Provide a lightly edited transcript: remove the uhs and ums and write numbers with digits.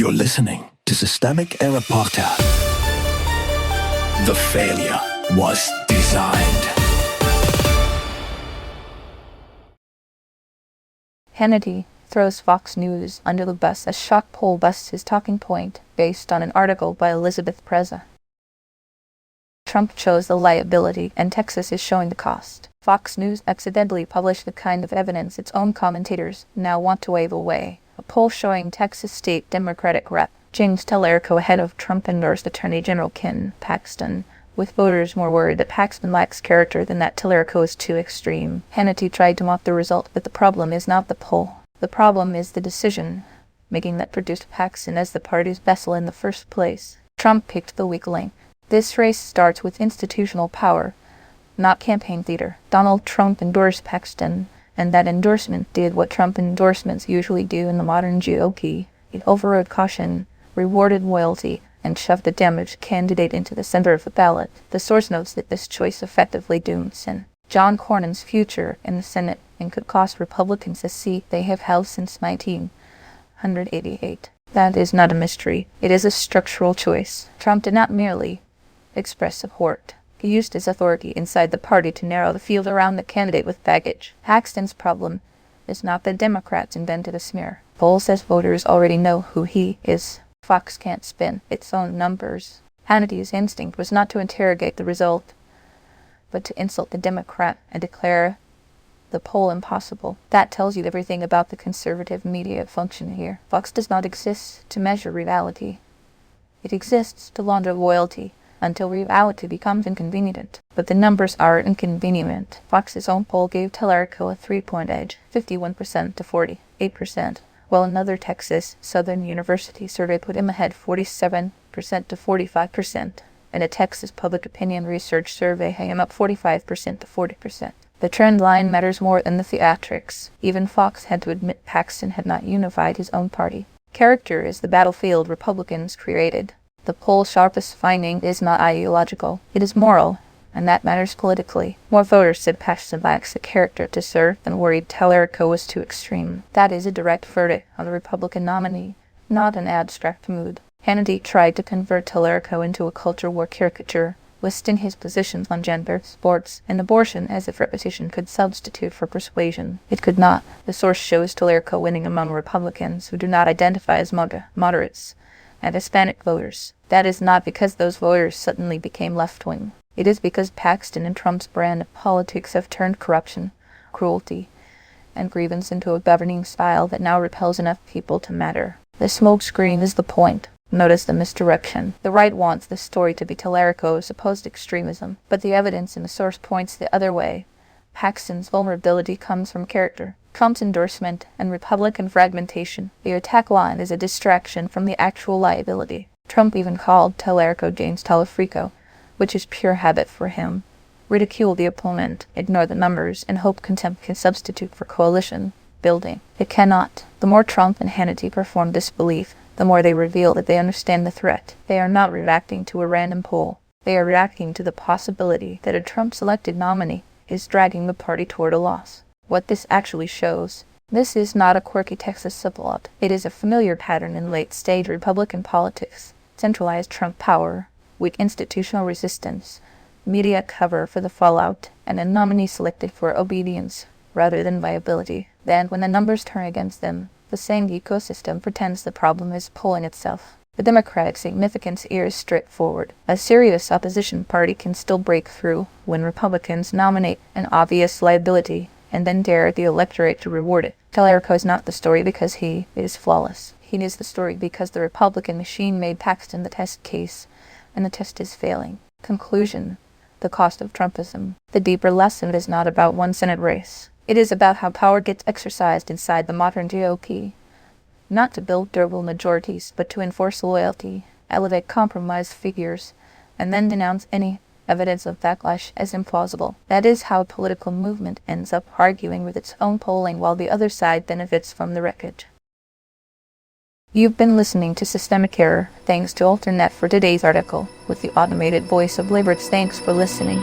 You're listening to Systemic Error Podcast. The failure was designed. Hannity throws Fox News under the bus as shock poll busts his talking point based on an article by Elizabeth Preza. Trump chose the liability and Texas is showing the cost. Fox News accidentally published the kind of evidence its own commentators now want to wave away. A poll showing Texas State Democratic Rep. James Talarico ahead of Trump-endorsed Attorney General Paxton, with voters more worried that Paxton lacks character than that Talarico is too extreme. Hannity tried to mock the result, but the problem is not the poll. The problem is the decision-making that produced Paxton as the party's vessel in the first place. Trump picked the weak link. This race starts with institutional power, not campaign theater. Donald Trump endorsed Paxton, and that endorsement did what Trump endorsements usually do in the modern GOP. It overrode caution, rewarded loyalty, and shoved a damaged candidate into the center of the ballot. The source notes that this choice effectively doomed John Cornyn's future in the Senate and could cost Republicans a seat they have held since 1988. That is not a mystery. It is a structural choice. Trump did not merely express support. He used his authority inside the party to narrow the field around the candidate with baggage. Paxton's problem is not that Democrats invented a smear. Poll says voters already know who he is. Fox can't spin its own numbers. Hannity's instinct was not to interrogate the result, but to insult the Democrat and declare the poll impossible. That tells you everything about the conservative media function here. Fox does not exist to measure reality. It exists to launder loyalty until reality becomes inconvenient. But the numbers are inconvenient. Fox's own poll gave Talarico a 3-point edge, 51% to 48%. While another Texas Southern University survey put him ahead 47% to 45%, and a Texas Public Opinion Research survey had him up 45% to 40%. The trend line matters more than the theatrics. Even Fox had to admit Paxton had not unified his own party. Character is the battlefield Republicans created. The poll's sharpest finding is not ideological, it is moral, and that matters politically. More voters said Paxton lacks the character to serve than worried Talarico was too extreme. That is a direct verdict on the Republican nominee, not an abstract mood. Hannity tried to convert Talarico into a culture war caricature, listing his positions on gender, sports, and abortion as if repetition could substitute for persuasion. It could not. The source shows Talarico winning among Republicans who do not identify as moderates and Hispanic voters. That is not because those voters suddenly became left-wing. It is because Paxton and Trump's brand of politics have turned corruption, cruelty, and grievance into a governing style that now repels enough people to matter. The smokescreen is the point. Notice the misdirection. The right wants this story to be Talarico's supposed extremism, but the evidence in the source points the other way. Paxton's vulnerability comes from character, Trump's endorsement, and Republican fragmentation. The attack line is a distraction from the actual liability. Trump even called Talarico James Talarico, which is pure habit for him. Ridicule the opponent, ignore the numbers, and hope contempt can substitute for coalition building. It cannot. The more Trump and Hannity perform this belief, the more they reveal that they understand the threat. They are not reacting to a random poll. They are reacting to the possibility that a Trump-selected nominee is dragging the party toward a loss. What this actually shows, this is not a quirky Texas subplot. It is a familiar pattern in late-stage Republican politics. Centralized Trump power, weak institutional resistance, media cover for the fallout, and a nominee selected for obedience rather than viability. Then, when the numbers turn against them, the same ecosystem pretends the problem is polling itself. The Democratic significance here is straightforward. A serious opposition party can still break through when Republicans nominate an obvious liability and then dare the electorate to reward it. Talarico is not the story because he is flawless. He is the story because the Republican machine made Paxton the test case, and the test is failing. Conclusion: the cost of Trumpism. The deeper lesson is not about one Senate race. It is about how power gets exercised inside the modern GOP. Not to build durable majorities, but to enforce loyalty, elevate compromised figures, and then denounce any evidence of backlash as implausible. That is how a political movement ends up arguing with its own polling while the other side benefits from the wreckage. You've been listening to Systemic Error. Thanks to Alternet for today's article, with the automated voice of Liberts. Thanks for listening.